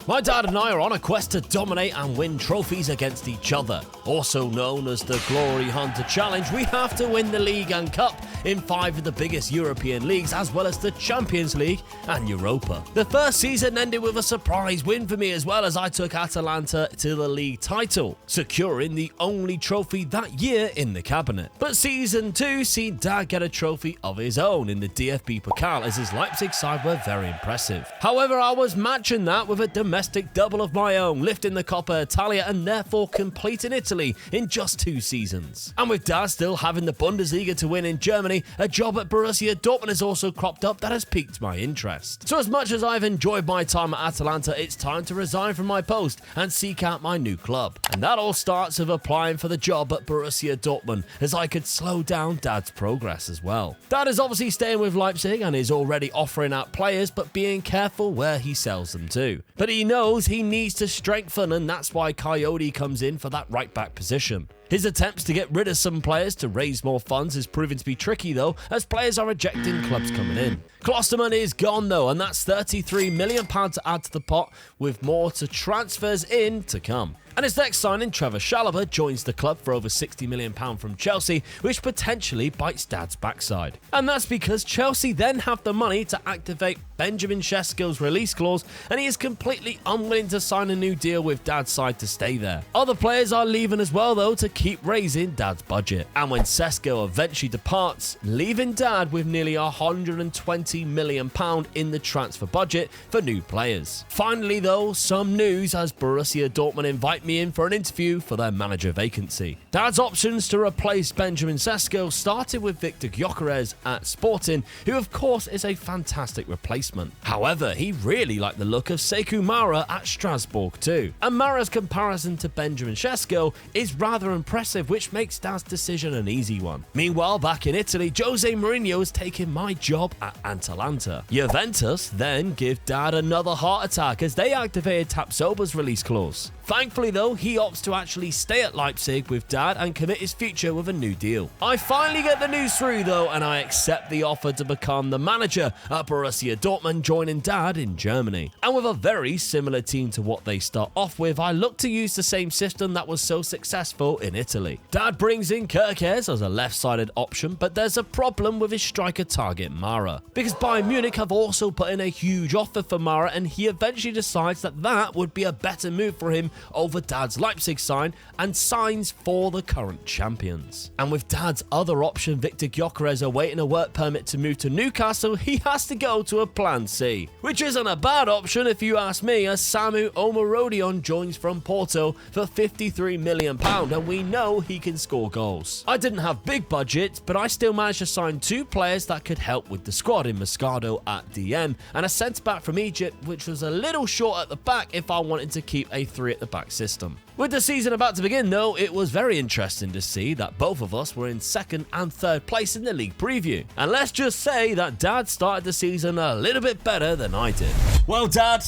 My dad and I are on a quest to dominate and win trophies against each other. Also known as the Glory Hunter Challenge, we have to win the league and cup in 5 of the biggest European leagues, as well as the Champions League and Europa. The first season ended with a surprise win for me, as well as I took Atalanta to the league title, securing the only trophy that year in the cabinet. But season 2 seen Dad get a trophy of his own in the DFB Pokal, as his Leipzig side were very impressive. However, I was matching that with a domestic double of my own, lifting the Coppa Italia and therefore completing Italy in just 2 seasons. And with Dad still having the Bundesliga to win in Germany, a job at Borussia Dortmund has also cropped up that has piqued my interest. So as much as I've enjoyed my time at Atalanta, it's time to resign from my post and seek out my new club. And that all starts with applying for the job at Borussia Dortmund, as I could slow down Dad's progress as well. Dad is obviously staying with Leipzig and is already offering out players, but being careful where he sells them to. But he knows he needs to strengthen, and that's why Coyote comes in for that right back position. His attempts to get rid of some players to raise more funds is proving to be tricky though, as players are rejecting clubs coming in. Klosterman is gone though, and that's £33 million to add to the pot, with more to transfers in to come. And his next signing, Trevor Chalobah, joins the club for over £60 million from Chelsea, which potentially bites Dad's backside. And that's because Chelsea then have the money to activate Benjamin Sesko's release clause, and he is completely unwilling to sign a new deal with Dad's side to stay there. Other players are leaving as well though, to keep raising Dad's budget. And when Sesko eventually departs, leaving Dad with nearly £120 million in the transfer budget for new players. Finally though, some news, as Borussia Dortmund invite me in for an interview for their manager vacancy. Dad's options to replace Benjamin Sesko started with Victor Gyökeres at Sporting, who of course is a fantastic replacement. However, he really liked the look of Sekou Mara at Strasbourg too. And Mara's comparison to Benjamin Sesko is rather impressive, which makes Dad's decision an easy one. Meanwhile, back in Italy, Jose Mourinho is taking my job at Atalanta. Juventus then give Dad another heart attack as they activated Tapsoba's release clause. Thankfully though, he opts to actually stay at Leipzig with Dad and commit his future with a new deal. I finally get the news through though, and I accept the offer to become the manager at Borussia Dortmund, joining Dad in Germany. And with a very similar team to what they start off with, I look to use the same system that was so successful in Italy. Dad brings in Kerkez as a left-sided option, but there's a problem with his striker target Mara, because Bayern Munich have also put in a huge offer for Mara, and he eventually decides that that would be a better move for him over Dad's Leipzig sign, and signs for the current champions. And with Dad's other option, Victor Gyökeres, awaiting a work permit to move to Newcastle, he has to go to a plan C, which isn't a bad option if you ask me, as Samu Omarodion joins from Porto for £53 million, and we know he can score goals. I didn't have big budgets, but I still managed to sign 2 players that could help with the squad in Moscardo at DM, and a centre-back from Egypt, which was a little short at the back if I wanted to keep a 3 at the back system. With the season about to begin though, it was very interesting to see that both of us were in 2nd and 3rd place in the league preview. And let's just say that Dad started the season a little bit better than I did. Well Dad,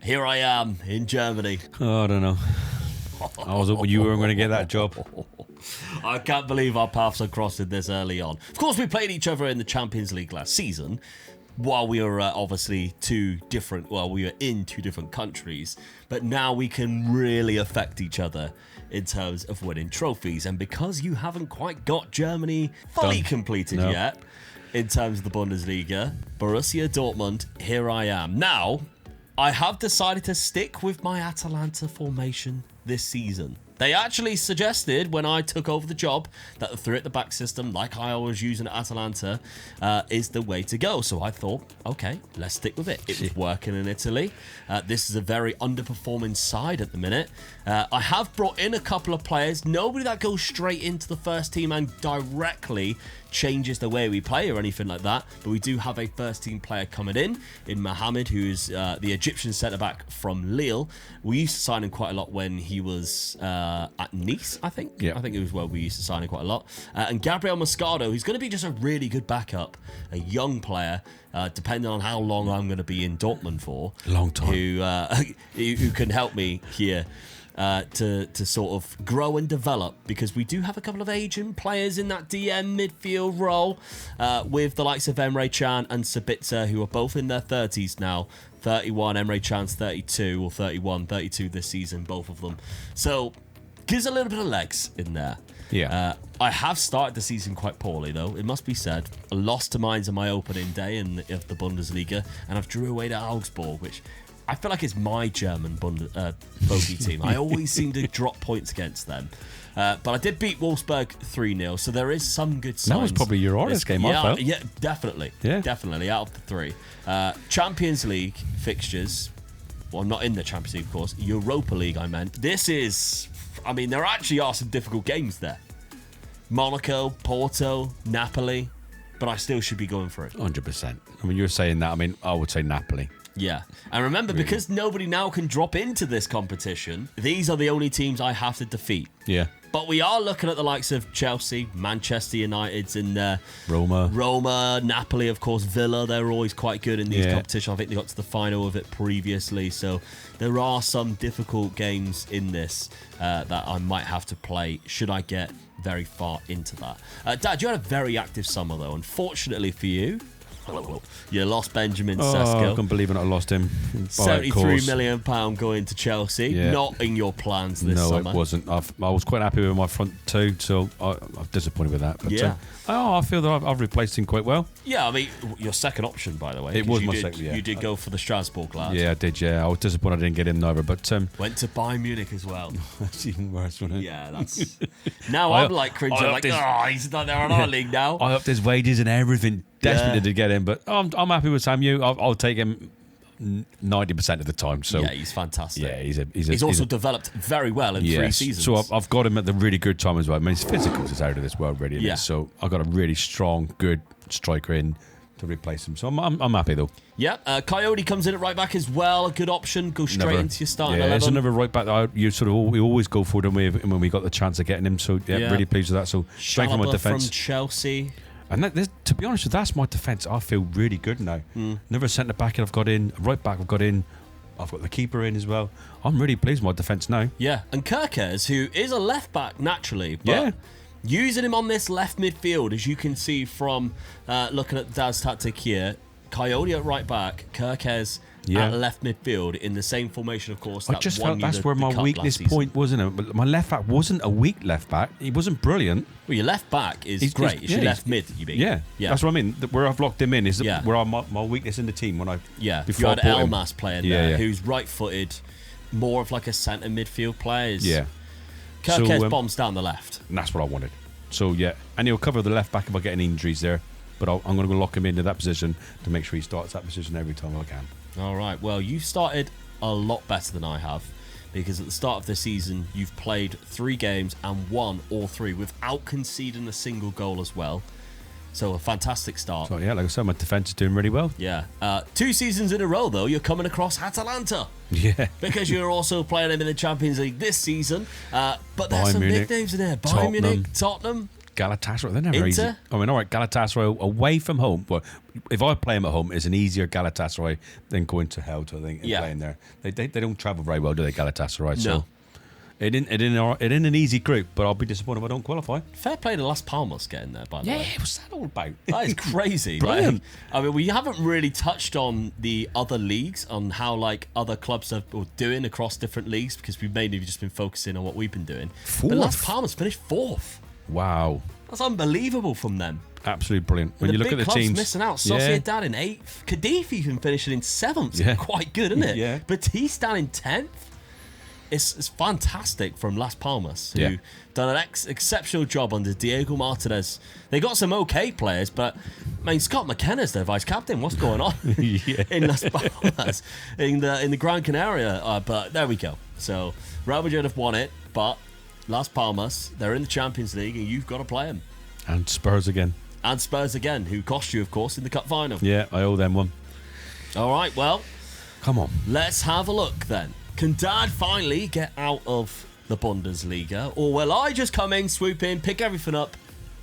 here I am in Germany. Oh, I don't know. I was hoping you weren't going to get that job. I can't believe our paths are crossing this early on. Of course, we played each other in the Champions League last season, while we were obviously we were in 2 different countries, but now we can really affect each other in terms of winning trophies. And because you haven't quite got Germany fully completed yet, in terms of the Bundesliga, Borussia Dortmund, here I am. Now, I have decided to stick with my Atalanta formation this season. They actually suggested when I took over the job that the 3 at the back system, like I was using at Atalanta, is the way to go. So I thought, okay, let's stick with it. It was working in Italy. This is a very underperforming side at the minute. I have brought in a couple of players, nobody that goes straight into the first team and directly changes the way we play or anything like that, but we do have a first team player coming in Mohamed, who's the Egyptian centre-back from Lille. We used to sign him quite a lot when he was at Nice, I think. Yeah. I think it was where we used to sign him quite a lot. And Gabriel Moscardo, who's going to be just a really good backup, a young player, depending on how long I'm going to be in Dortmund for. Long time. Who can help me here. to sort of grow and develop, because we do have a couple of Asian players in that DM midfield role with the likes of Emre Can and Sabitzer, who are both in their 30s now. 31, Emre Can's 32, or 31, 32 this season, both of them. So gives a little bit of legs in there. Yeah. I have started the season quite poorly, though. It must be said. I lost to Mainz on my opening day of the Bundesliga, and I've drew away to Augsburg, which I feel like it's my German bogey team. I always seem to drop points against them. But I did beat Wolfsburg 3-0, so there is some good signs. That was probably your hardest game, I felt. Yeah, definitely. Yeah. Definitely, out of the three. Champions League fixtures. Well, not in the Champions League, of course. Europa League, I meant. This is... I mean, there actually are some difficult games there. Monaco, Porto, Napoli. But I still should be going for it. 100%. I mean, you're saying that. I mean, I would say Napoli. Yeah. And remember, because nobody now can drop into this competition, these are the only teams I have to defeat. Yeah. But we are looking at the likes of Chelsea, Manchester United's in there. Roma, Napoli, of course, Villa. They're always quite good in these competitions. I think they got to the final of it previously. So there are some difficult games in this that I might have to play should I get very far into that. Dad, you had a very active summer, though. Unfortunately for you, you lost Benjamin Sesko. I can't believe I lost him. £73 million going to Chelsea. Yeah. Not in your plans this summer. No, it wasn't. I was quite happy with my front two, so I'm disappointed with that. But, I feel that I've replaced him quite well. Yeah, I mean, your second option, by the way. It was my second, yeah. You did go for the Strasbourg lad. Yeah, I did, yeah. I was disappointed I didn't get him neither, but... Went to Bayern Munich as well. That's even worse, wasn't it? Yeah, that's... Now I'm like cringing, like, he's not there in our league now. I upped his wages and everything, desperately to get him, but I'm happy with Samu. I'll take him 90% of the time. So yeah, he's fantastic. Yeah, he's also developed very well in 3 seasons. So I've got him at the really good time as well. I mean, his physicals is out of this world, really. Yeah. So I've got a really strong, good striker in to replace him. So I'm happy though. Yeah, Coyote comes in at right back as well. A good option. Go straight into your starting 11. It's another right back that we always go for them when we got the chance of getting him. So really pleased with that. So strengthen my defence. From Chelsea. And to be honest, that's my defence. I feel really good now. Another centre back I've got in, right back I've got in. I've got the keeper in as well. I'm really pleased with my defence now. Yeah, and Kerkez, who is a left back naturally, but using him on this left midfield, as you can see from looking at Dad's tactic here, Coyote at right back, Kerkez at left midfield in the same formation, of course. I just felt that's where my weakness point wasn't it? My left back wasn't a weak left back. He wasn't brilliant. Well, your left back is great. It's your left mid, you mean? Yeah, that's what I mean. Where I've locked him in is where my weakness in the team when I you had Elmas playing there, who's right-footed, more of like a centre midfield player. Kerkez bombs down the left. And that's what I wanted. So and he'll cover the left back if I get any injuries there. But I'm going to go lock him into that position to make sure he starts that position every time I can. All right. Well, you've started a lot better than I have, because at the start of the season, you've played 3 games and won all 3 without conceding a single goal as well. So a fantastic start. So like I said, my defence is doing really well. Yeah. 2 seasons in a row, though, you're coming across Atalanta. Yeah. Because you're also playing them in the Champions League this season. But there's some big names in there. Bayern Munich, Tottenham. Galatasaray, they're never easy. I mean, all right, Galatasaray away from home. But if I play them at home, it's an easier Galatasaray than going to hell, I think, and playing there. They don't travel very well, do they, Galatasaray? No. So it isn't an easy group, but I'll be disappointed if I don't qualify. Fair play to Las Palmas getting there, by the way. Yeah, what's that all about? That is crazy. Brilliant. I mean, we haven't really touched on the other leagues, on how other clubs are doing across different leagues, because we've mainly just been focusing on what we've been doing. 4th. But Las Palmas finished 4th. Wow. That's unbelievable from them. Absolutely brilliant. When you look at the teams, missing out. Sociedad in 8th. Cadiz even finishing in 7th. Yeah. Quite good, isn't it? Yeah. Batista in 10th. It's fantastic from Las Palmas, who done an exceptional job under Diego Martinez. They got some okay players, but I mean, Scott McKenna's their vice captain. What's going on in Las Palmas, in the Gran Canaria? But there we go. So Real Madrid have won it, but Las Palmas, they're in the Champions League, and you've got to play them. And Spurs again. Who cost you, of course, in the cup final. Yeah, I owe them one. All right, well, come on. Let's have a look then. Can Dad finally get out of the Bundesliga, or will I just come in, swoop in, pick everything up,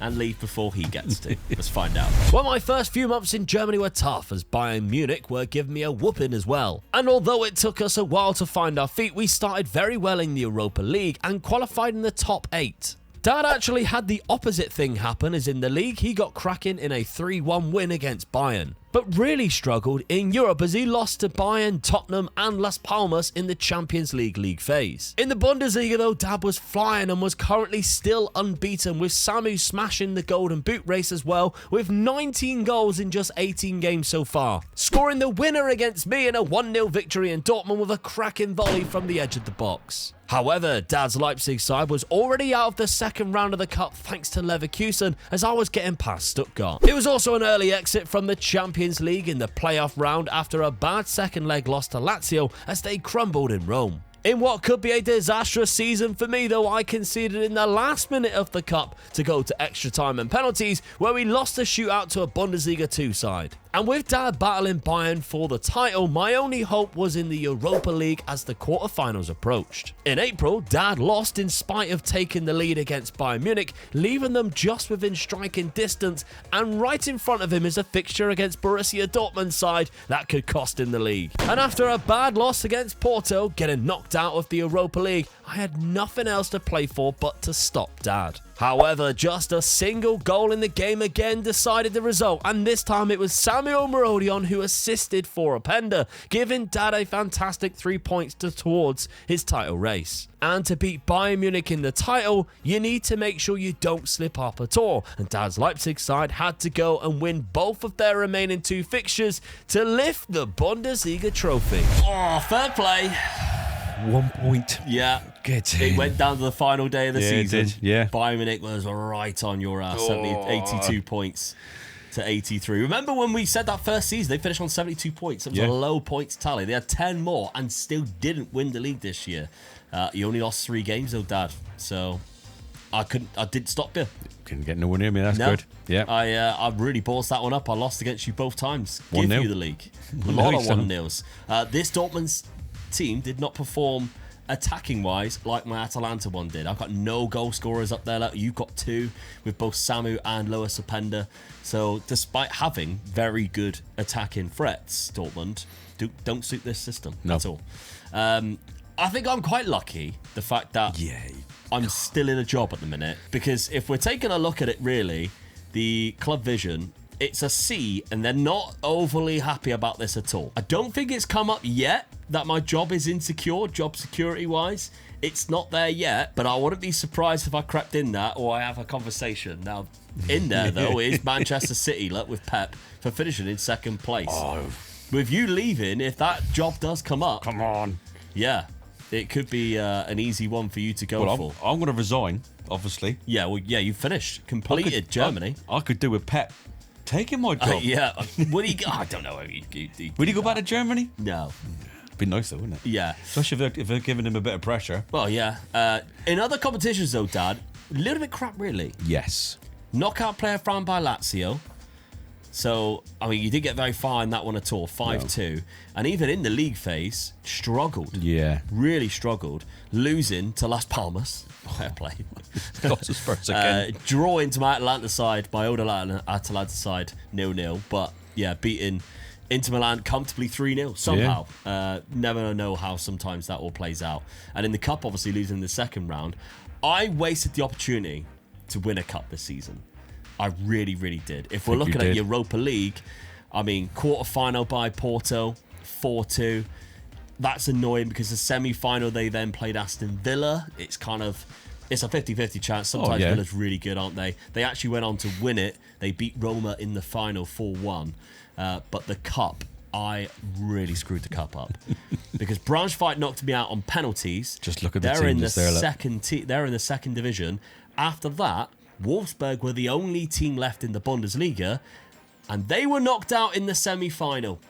and leave before he gets to. Let's find out. Well, my first few months in Germany were tough, as Bayern Munich were giving me a whooping as well. And although it took us a while to find our feet, we started very well in the Europa League and qualified in the top 8. Dad actually had the opposite thing happen, as in the league he got cracking in a 3-1 win against Bayern, but really struggled in Europe as he lost to Bayern, Tottenham and Las Palmas in the Champions League phase. In the Bundesliga though, Dad was flying and was currently still unbeaten, with Samu smashing the golden boot race as well, with 19 goals in just 18 games so far, scoring the winner against me in a 1-0 victory in Dortmund with a cracking volley from the edge of the box. However, Dad's Leipzig side was already out of the second round of the cup thanks to Leverkusen, as I was getting past Stuttgart. It was also an early exit from the Champions League in the playoff round after a bad second leg loss to Lazio as they crumbled in Rome. In what could be a disastrous season for me though, I conceded in the last minute of the cup to go to extra time and penalties, where we lost a shootout to a Bundesliga 2 side. And with Dad battling Bayern for the title, my only hope was in the Europa League as the quarterfinals approached. In April, Dad lost in spite of taking the lead against Bayern Munich, leaving them just within striking distance, and right in front of him is a fixture against Borussia Dortmund's side that could cost him the league. And after a bad loss against Porto, getting knocked out of the Europa League, I had nothing else to play for but to stop Dad. However, just a single goal in the game again decided the result, and this time it was Samuel Marodion who assisted for Openda, giving Dad a fantastic 3 points towards his title race. And to beat Bayern Munich in the title, you need to make sure you don't slip up at all, and Dad's Leipzig side had to go and win both of their remaining 2 fixtures to lift the Bundesliga trophy. Oh, fair play. 1 point. Yeah. Good. It went down to the final day of the season. It did, yeah. Bayern Munich was right on your ass. 82 points to 83. Remember when we said that first season, they finished on 72 points. It was a low points tally. They had 10 more and still didn't win the league this year. You only lost 3 games though, Dad. So I didn't stop you. Couldn't get nowhere near me. That's good. Yeah. I really ballsed that one up. I lost against you both times. Give 1-0. you the league. A lot of 1-0s. This Dortmund's team did not perform attacking wise like my Atalanta one did. I've got no goal scorers up there. Like you've got 2 with both Samu and Lois Openda. So despite having very good attacking threats, Dortmund don't suit this system at all. I think I'm quite lucky the fact that I'm still in a job at the minute, because if we're taking a look at it really, the club vision, it's a C, and they're not overly happy about this at all. I don't think it's come up yet that my job is insecure, job security wise. It's not there yet, but I wouldn't be surprised if I crept in that or I have a conversation. Now, in there though is Manchester City, look, with Pep for finishing in second place. With you leaving, if that job does come up, come on, it could be an easy one for you to go for. I'm going to resign, obviously. Yeah, well, you finished, completed Germany. I could do with Pep taking my job. Would he? I don't know. Would he go back to Germany? No. Be nice though, wouldn't it? Yeah. Especially if they're giving him a bit of pressure. Well, yeah. In other competitions though, Dad, a little bit crap really. Yes. Knockout player found by Lazio. So, I mean, you didn't get very far in that one at all. 5-2. And even in the league phase, struggled. Yeah. Really struggled. Losing to Las Palmas. Fair play. Got to Spurs again. Drawing to my Atalanta side, my old Atalanta side, 0-0. But, yeah, beating Inter Milan comfortably 3-0 somehow. Never know how sometimes that all plays out. And in the cup, obviously, losing the second round, I wasted the opportunity to win a cup this season. I really, really did. If we're looking at Europa League, I mean, quarter-final by Porto, 4-2. That's annoying because the semi-final, they then played Aston Villa. It's a 50-50 chance. Sometimes Villa's really good, aren't they? They actually went on to win it. They beat Roma in the final 4-1. But the cup, I really screwed the cup up because Braunschweig knocked me out on penalties. Just look at the teams there. They're in the second division. After that, Wolfsburg were the only team left in the Bundesliga, and they were knocked out in the semi-final,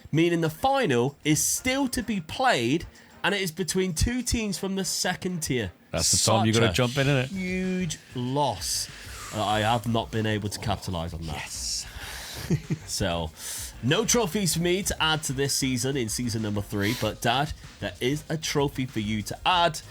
meaning the final is still to be played, and it is between 2 teams from the second tier. That's the time you've got to jump in, isn't it? Huge loss. I have not been able to capitalise on that. Yes. So, no trophies for me to add to this season in season number 3, but Dad, there is a trophy for you to add.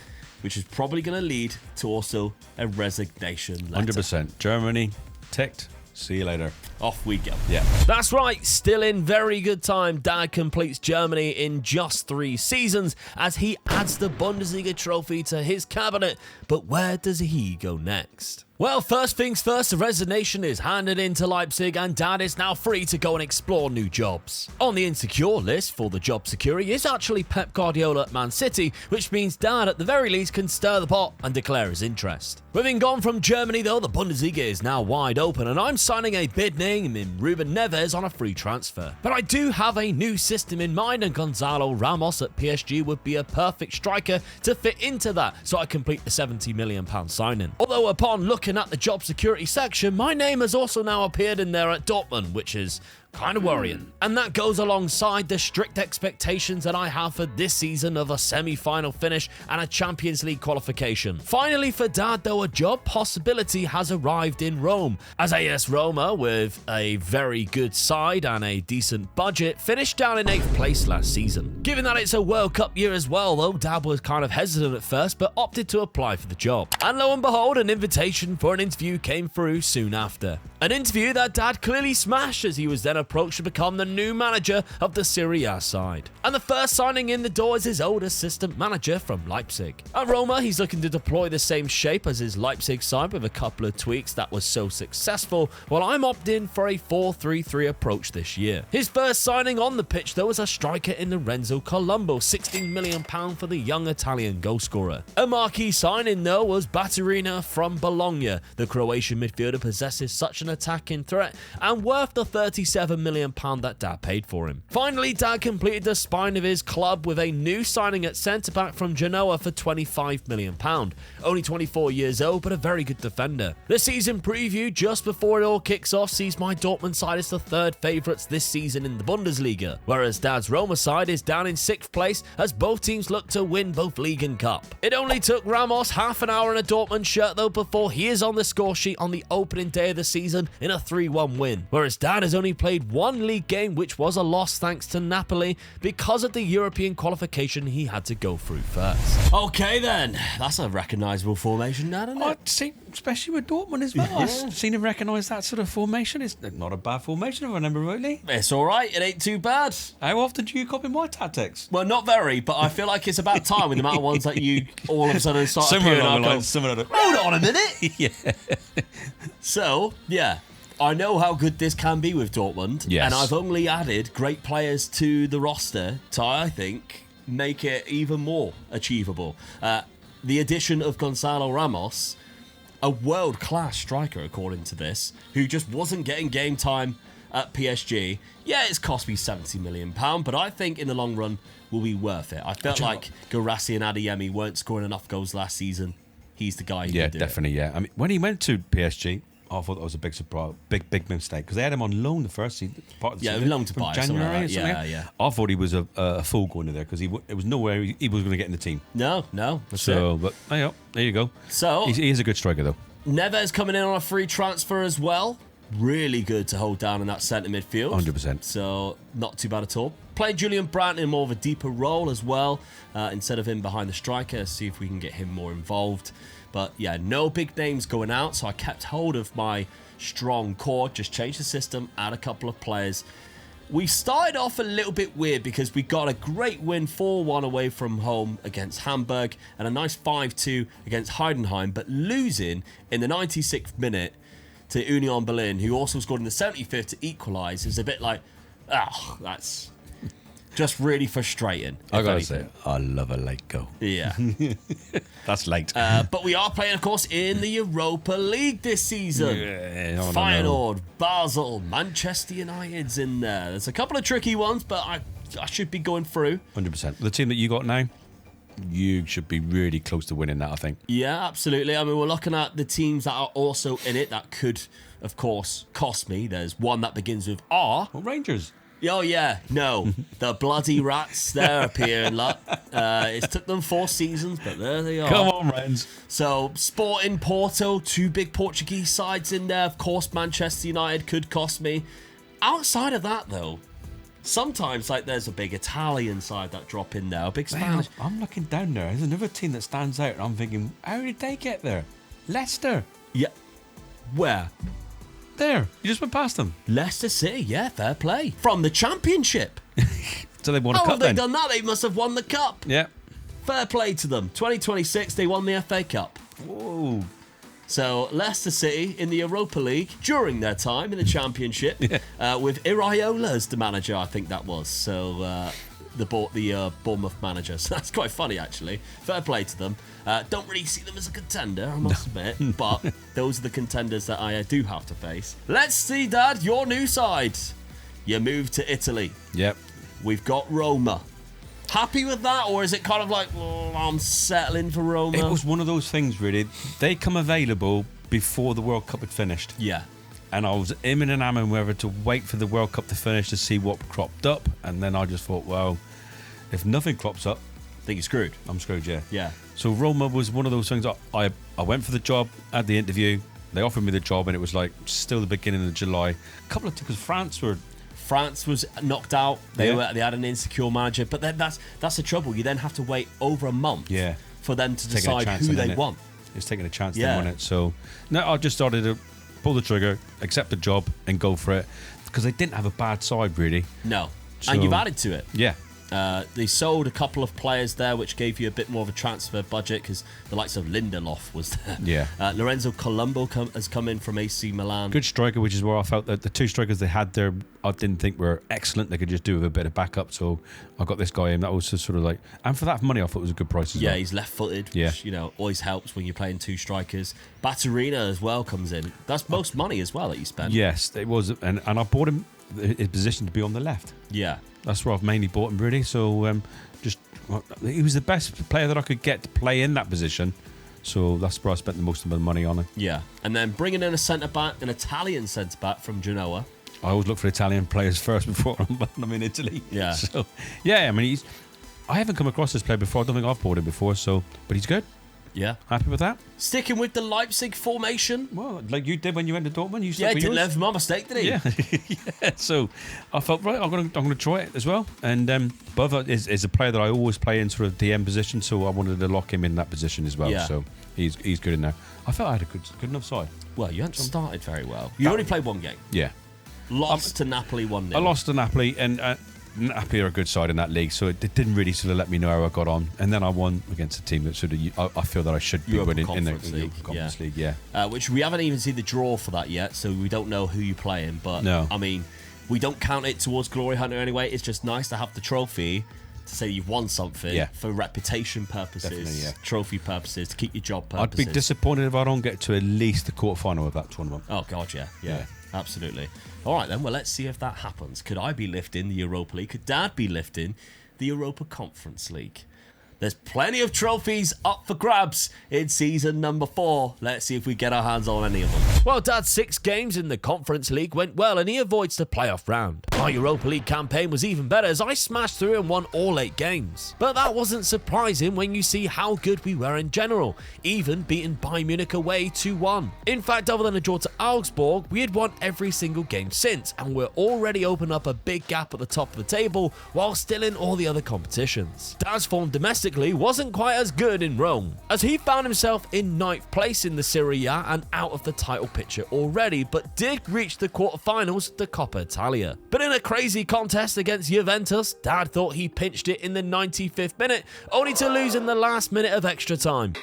which is probably going to lead to also a resignation letter. 100%. Germany, ticked. See you later. Off we go. Yeah. That's right. Still in very good time. Dad completes Germany in just 3 seasons as he adds the Bundesliga trophy to his cabinet. But where does he go next? Well, first things first, the resignation is handed in to Leipzig and Dad is now free to go and explore new jobs. On the insecure list for the job security is actually Pep Guardiola at Man City, which means Dad at the very least can stir the pot and declare his interest. Having gone from Germany though, the Bundesliga is now wide open and I'm signing a bid name in Ruben Neves on a free transfer. But I do have a new system in mind and Gonzalo Ramos at PSG would be a perfect striker to fit into that, so I complete the £70 million signing. Although upon looking at the job security section, my name has also now appeared in there at Dortmund, which is kind of worrying. And that goes alongside the strict expectations that I have for this season of a semi-final finish and a Champions League qualification. Finally for Dad though, a job possibility has arrived in Rome, as AS Roma, with a very good side and a decent budget, finished down in 8th place last season. Given that it's a World Cup year as well though, Dad was kind of hesitant at first but opted to apply for the job. And lo and behold, an invitation for an interview came through soon after. An interview that Dad clearly smashed as he was then approached to become the new manager of the Serie A side. And the first signing in the door is his old assistant manager from Leipzig. At Roma, he's looking to deploy the same shape as his Leipzig side with a couple of tweaks that was so successful, while I'm opting for a 4-3-3 approach this year. His first signing on the pitch though was a striker in Lorenzo Colombo, £16 million for the young Italian goalscorer. A marquee signing though was Baturina from Bologna. The Croatian midfielder possesses such an attacking threat and worth the £37 million that Dad paid for him. Finally, Dad completed the spine of his club with a new signing at centre-back from Genoa for £25 million. Only 24 years old, but a very good defender. The season preview just before it all kicks off sees my Dortmund side as the third favourites this season in the Bundesliga, whereas Dad's Roma side is down in 6th place as both teams look to win both league and cup. It only took Ramos half an hour in a Dortmund shirt though before he is on the score sheet on the opening day of the season in a 3-1 win, whereas Dad has only played one league game, which was a loss thanks to Napoli because of the European qualification he had to go through first. Okay then, that's a recognisable formation, Dad, isn't it? I'd see, especially with Dortmund as well. I've seen him recognise that sort of formation. It's not a bad formation if I remember rightly. It's alright, it ain't too bad. How often do you copy my tactics? Well, not very, but I feel like it's about time with the amount of ones that you all of a sudden start appearing. Hold on a minute. Yeah. So, yeah. I know how good this can be with Dortmund, yes. And I've only added great players to the roster to, I think, make it even more achievable. The addition of Gonzalo Ramos, a world-class striker according to this, who just wasn't getting game time at PSG. Yeah, it's cost me £70 million, but I think in the long run will be worth it. I felt like Guirassy and Adeyemi weren't scoring enough goals last season. He's the guy who can do definitely, it. yeah. I mean, when he went to PSG, I thought that was a big surprise, big mistake, because they had him on loan the first season, part of the season, loan to buy, January like or something. Yeah. I thought he was a fool going in there because it was nowhere he was going to get in the team. No. But there you go. So he is a good striker though. Neves coming in on a free transfer as well. Really good to hold down in that centre midfield. 100%. So not too bad at all. Playing Julian Brandt in more of a deeper role as well, instead of him behind the striker. See if we can get him more involved. But yeah, no big names going out, so I kept hold of my strong core, just changed the system, add a couple of players. We started off a little bit weird because we got a great win 4-1 away from home against Hamburg and a nice 5-2 against Heidenheim, but losing in the 96th minute to Union Berlin, who also scored in the 75th to equalise, is a bit like, that's just really frustrating. I gotta say, I love a late goal. Yeah. That's late. But we are playing, of course, in the Europa League this season. Yeah, Feyenoord, Basel, Manchester United's in there. There's a couple of tricky ones, but I should be going through. 100%. The team that you got now, you should be really close to winning that, I think. Yeah, absolutely. I mean, we're looking at the teams that are also in it that could, of course, cost me. There's one that begins with R. Well, Rangers. Oh, yeah. No. The bloody rats, they're appearing. It took them 4 seasons, but there they are. Come on, Rens. So, Sporting, Porto, 2 big Portuguese sides in there. Of course, Manchester United could cost me. Outside of that, though, Sometimes, like, there's a big Italian side that drop in there, a big Spanish. I'm looking down there. There's another team that stands out, and I'm thinking, how did they get there? Leicester. Yeah. Where? There. You just went past them. Leicester City, yeah, fair play. From the Championship. So they won a cup How have they then? done that? They must have won the cup. Yeah. Fair play to them. 2026, they won the FA Cup. Whoa. So Leicester City in the Europa League during their time in the Championship with Iraola as the manager, I think that was. So the Bournemouth manager. So that's quite funny, actually. Fair play to them. Don't really see them as a contender, I must admit. But those are the contenders that I do have to face. Let's see, Dad, your new side. You moved to Italy. Yep. We've got Roma. Happy with that, or is it kind of like, oh, I'm settling for Roma? It was one of those things, really. They come available before the World Cup had finished. Yeah. And I was in and amming whether to wait for the World Cup to finish to see what cropped up. And then I just thought, well, if nothing crops up, I think you're screwed. I'm screwed, yeah. Yeah. So Roma was one of those things. I went for the job, had the interview. They offered me the job, and it was like still the beginning of July. A couple of because France was knocked out. They had an insecure manager, but then that's the trouble. You then have to wait over a month for them to decide who they want. It's taking a chance, they want it. So no, I just started to pull the trigger, accept the job, and go for it because they didn't have a bad side really. No, so, and you've added to it. Yeah. They sold a couple of players there, which gave you a bit more of a transfer budget because the likes of Lindelof was there. Yeah. Lorenzo Colombo has come in from AC Milan. Good striker, which is where I felt that the two strikers they had there, I didn't think were excellent. They could just do with a bit of backup. So I got this guy in. That was just sort of like, and for that money, I thought it was a good price as well. Yeah, he's left-footed, which always helps when you're playing two strikers. Baturina as well comes in. That's most money as well that you spent. Yes, it was, and I bought him his position to be on the left. Yeah. That's where I've mainly bought him, really. So he was the best player that I could get to play in that position. So that's where I spent the most of my money on it. Yeah. And then bringing in a centre-back, an Italian centre-back from Genoa. I always look for Italian players first before I'm in Italy. Yeah. So, yeah, I mean, I haven't come across this player before. I don't think I've bought him before. But he's good. Yeah. Happy with that? Sticking with the Leipzig formation. Well, like you did when you went to Dortmund. You didn't learn from my mistake, did he? Yeah. So I felt, right, I'm going to try it as well. And Bova is a player that I always play in sort of DM position, so I wanted to lock him in that position as well. Yeah. So he's good in there. I felt I had a good enough side. Well, you hadn't started very well. You only played one game. Yeah. Lost to Napoli 1-0. I lost to Napoli, and Napoli are a good side in that league, so it didn't really sort of let me know how I got on. And then I won against a team that sort of I feel that I should be winning in the Conference League. Yeah. Which we haven't even seen the draw for that yet, so we don't know who you're playing. But no. I mean, we don't count it towards Glory Hunter anyway. It's just nice to have the trophy to say you've won something for reputation purposes, trophy purposes, to keep your job purposes. I'd be disappointed if I don't get to at least the quarterfinal of that tournament. Oh God, yeah. Absolutely. All right then, well, let's see if that happens. Could I be lifting the Europa League? Could Dad be lifting the Europa Conference League? There's plenty of trophies up for grabs in season number 4. Let's see if we get our hands on any of them. Well, Dad's 6 games in the Conference League went well and he avoids the playoff round. My Europa League campaign was even better as I smashed through and won all 8 games. But that wasn't surprising when you see how good we were in general, even beating Bayern Munich away 2-1. In fact, other than a draw to Augsburg, we had won every single game since, and we're already opened up a big gap at the top of the table while still in all the other competitions. Dad's form domestically wasn't quite as good in Rome, as he found himself in 9th place in the Serie A and out of the title picture already, but did reach the quarterfinals of the Coppa Italia. But in a crazy contest against Juventus, Dad thought he pinched it in the 95th minute, only to lose in the last minute of extra time.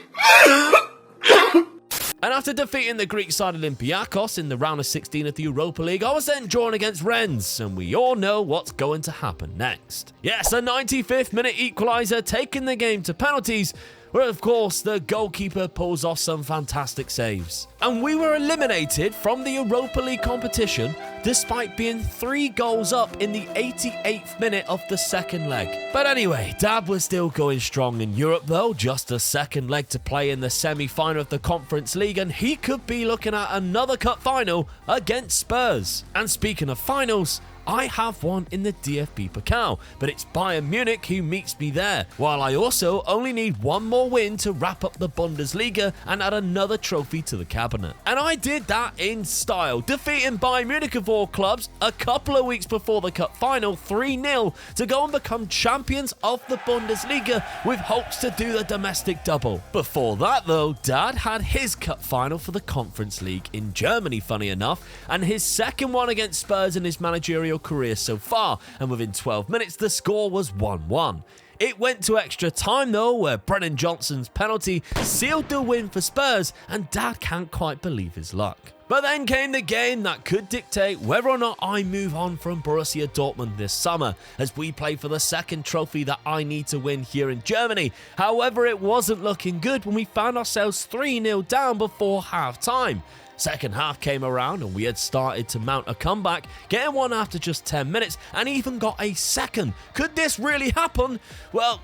And after defeating the Greek side Olympiacos in the round of 16 of the Europa League, I was then drawn against Rennes, and we all know what's going to happen next. Yes, a 95th minute equaliser taking the game to penalties, where of course the goalkeeper pulls off some fantastic saves. And we were eliminated from the Europa League competition despite being 3 goals up in the 88th minute of the second leg. But anyway, Dad was still going strong in Europe though, just a second leg to play in the semi-final of the Conference League, and he could be looking at another cup final against Spurs. And speaking of finals, I have one in the DFB Pokal, but it's Bayern Munich who meets me there, while I also only need one more win to wrap up the Bundesliga and add another trophy to the cabinet. And I did that in style, defeating Bayern Munich of all clubs a couple of weeks before the cup final 3-0 to go and become champions of the Bundesliga with hopes to do the domestic double. Before that though, Dad had his cup final for the Conference League in Germany, funny enough, and his second one against Spurs in his managerial career so far, and within 12 minutes the score was 1-1. It went to extra time though, where Brennan Johnson's penalty sealed the win for Spurs, and Dad can't quite believe his luck. But then came the game that could dictate whether or not I move on from Borussia Dortmund this summer, as we play for the second trophy that I need to win here in Germany. However, it wasn't looking good when we found ourselves 3-0 down before half-time. Second half came around and we had started to mount a comeback, getting one after just 10 minutes and even got a second. Could this really happen? Well,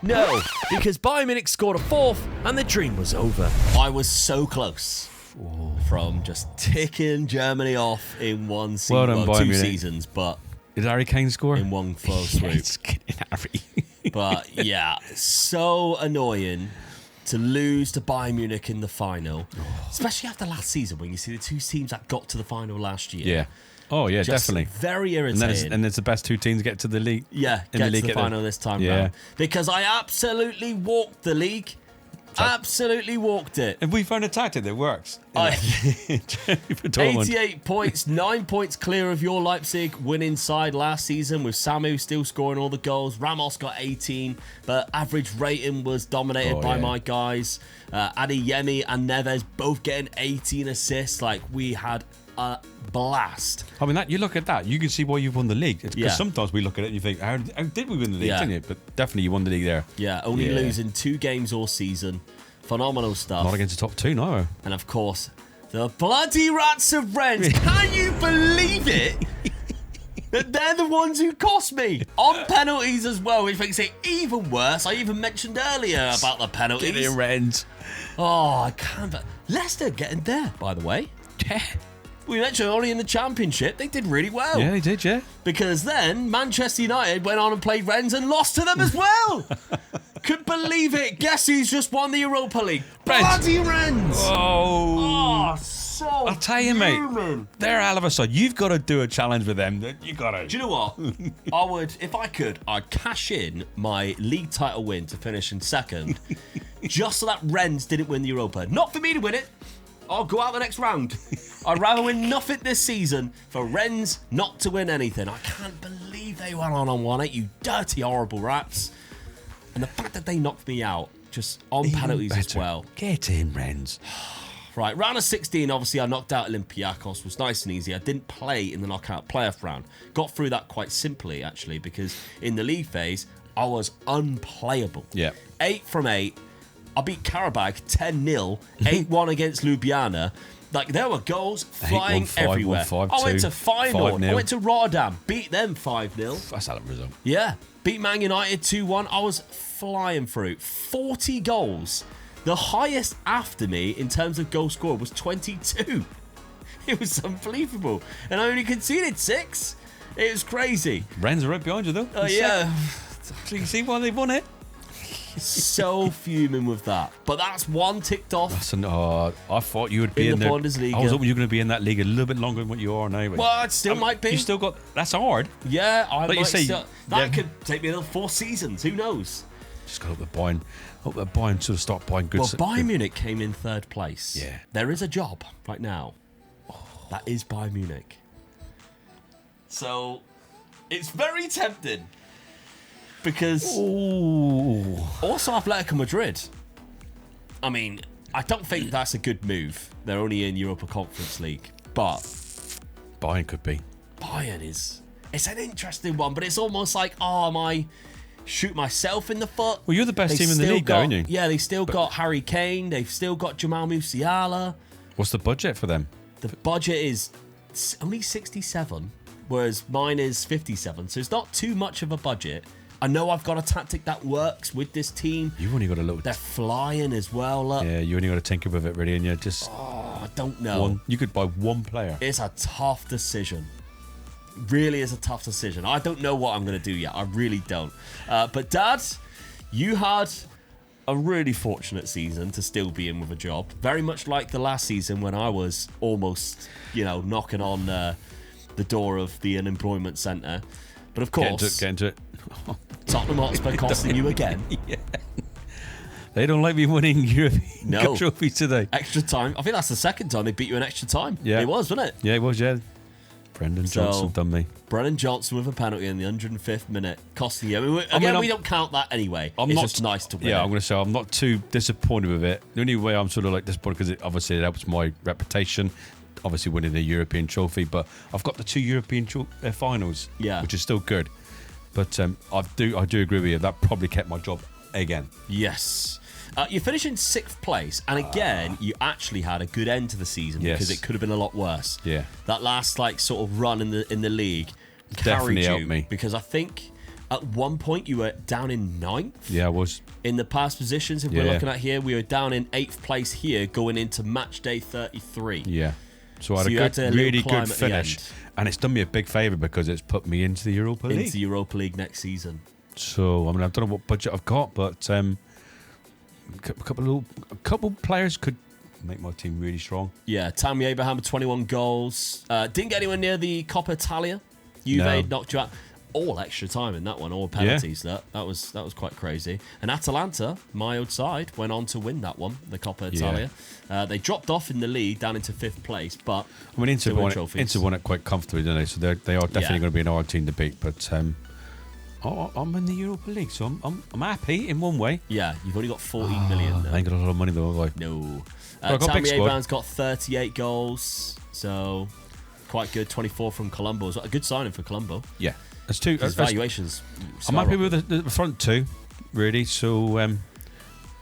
no, because Bayern Munich scored a fourth and the dream was over. I was so close from just ticking Germany off in one season, well done, two seasons, but did Harry Kane score? In one flow swoop. Yes, Harry. But yeah, so annoying to lose to Bayern Munich in the final, especially after last season when you see the two teams that got to the final last year. Yeah. Oh yeah, just definitely. Very irritating. And it's the best two teams get to the league. Yeah, in get the league to the final this time round. Because I absolutely walked the league. Absolutely walked it. Have we found a tactic that works? 88 points, 9 points clear of your Leipzig winning side last season, with Samu still scoring all the goals. Ramos got 18, but average rating was dominated by my guys. Adeyemi and Neves both getting 18 assists. Like, we had a blast. I mean, that you look at that, you can see why you've won the league. Because sometimes we look at it and you think, how did we win the league? Didn't you? But definitely you won the league there. Yeah, only losing 2 games all season. Phenomenal stuff. Not against the top 2, no. And of course, the bloody rats of Rennes. Can you believe it? That they're the ones who cost me on penalties as well, which makes it even worse. I even mentioned earlier about the penalties. Get in Rennes. Oh, I can't. Leicester getting there, by the way. Yeah. We mentioned only in the Championship, they did really well. Yeah, they did, yeah. Because then Manchester United went on and played Rennes and lost to them as well. Couldn't believe it. Guess who's just won the Europa League? Bloody Rennes. Oh, so I'll tell you, mate. They're hell of a side. You've got to do a challenge with them. You got to. Do you know what? I would, if I could, I'd cash in my league title win to finish in second, just so that Rennes didn't win the Europa. Not for me to win it. I'll go out the next round. I'd rather win nothing this season for Rennes not to win anything. I can't believe they went on 1-8, you dirty, horrible rats. And the fact that they knocked me out, just on even penalties better. As well. Get in, Rennes. Right, round of 16, obviously I knocked out Olympiacos, was nice and easy. I didn't play in the knockout playoff round. Got through that quite simply, actually, because in the league phase, I was unplayable. Yeah. 8 from 8. I beat Karabakh 10-0, 8-1 against Ljubljana. Like, there were goals flying 8-1, 5-1, everywhere. 5-2, I went to Feyenoord. I went to Rotterdam, beat them 5-0. That's a result. Yeah. Beat Man United 2-1. I was flying through. 40 goals. The highest after me in terms of goal scored was 22. It was unbelievable. And I only conceded 6. It was crazy. Rennes are right behind you, though. Oh, yeah. So you can see why they won it. So fuming with that, but that's one ticked off. I thought you would be in the Bundesliga. I was hoping you were going to be in that league a little bit longer than what you are now. Well, it still might be. You still got. That's hard. Yeah, I like might you say, still. That could take me another 4 seasons. Who knows? Just got to hope that Bayern sort of stop buying good. Well, Bayern Munich came in 3rd place. Yeah, there is a job right now. That is Bayern Munich. So it's very tempting. Because also Atletico Madrid. I mean, I don't think that's a good move. They're only in Europa Conference League, but Bayern could be. Bayern is. It's an interesting one, but it's almost like, am I shoot myself in the foot? Well, you're the best team in the league, aren't you? Yeah, they still got Harry Kane. They've still got Jamal Musiala. What's the budget for them? The budget is only 67, whereas mine is 57. So it's not too much of a budget. I know I've got a tactic that works with this team. You've only got a little. They're flying as well. Look. Yeah, you only got to tinker with it, really, and you just. I don't know. You could buy one player. It's a tough decision. really is a tough decision. I don't know what I'm going to do yet. I really don't. But Dad, you had a really fortunate season to still be in with a job. Very much like the last season when I was almost, knocking on the door of the unemployment centre. But of course, get into it. Tottenham Hotspur costing you again. Yeah. They don't like me winning European trophies today. Extra time. I think that's the second time they beat you in extra time. Yeah. It was, wasn't it? Yeah, it was, yeah. Brendan Johnson done me. Brendan Johnson with a penalty in the 105th minute, costing you. We don't count that anyway. It's just nice to win. Yeah, I'm going to say I'm not too disappointed with it. The only way I'm sort of like disappointed, because obviously it helps my reputation, obviously winning a European trophy, but I've got the 2 European finals, which is still good. But I do agree with you. That probably kept my job again. Yes. You finished in 6th place, and again, you actually had a good end to the season because it could have been a lot worse. Yeah. That last sort of run in the league definitely helped me, because I think at one point you were down in 9th. Yeah, I was. In the past positions, if we're looking at here, we were down in 8th place here, going into match day 33. Yeah. So I had a really good finish, and it's done me a big favour because it's put me into the Europa League. Into Europa League next season. So I don't know what budget I've got, but a couple players could make my team really strong. Yeah, Tammy Abraham with 21 goals. Didn't get anywhere near the Coppa Italia. Juve knocked you out. All extra time in that one, all penalties. That was quite crazy. And Atalanta, my old side, went on to win that one, the Coppa Italia. They dropped off in the league down into 5th place, but Inter won it quite comfortably, didn't they? So they are definitely going to be an hard team to beat. But I'm in the Europa League, so I'm happy in one way. Yeah, you've only got 14 million. I ain't got a lot of money though, have I? No. Tammy Abraham's got 38 goals, so quite good. 24 from Colombo. A good signing for Colombo. Yeah. That's 2. His valuations. I'm happy with the front 2, really. So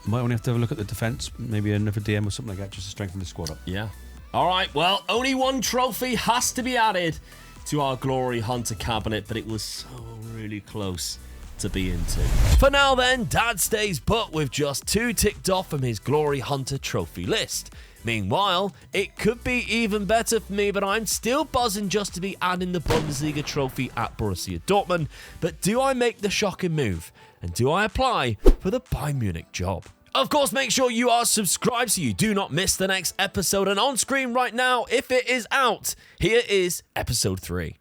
might only have to have a look at the defence, maybe another DM or something like that, just to strengthen the squad up. Yeah. All right. Well, only one trophy has to be added to our Glory Hunter cabinet, but it was so really close to be into. For now, then, Dad stays put with just 2 ticked off from his Glory Hunter trophy list. Meanwhile, it could be even better for me, but I'm still buzzing just to be adding the Bundesliga trophy at Borussia Dortmund. But do I make the shocking move? And do I apply for the Bayern Munich job? Of course, make sure you are subscribed so you do not miss the next episode. And on screen right now, if it is out, here is episode 3.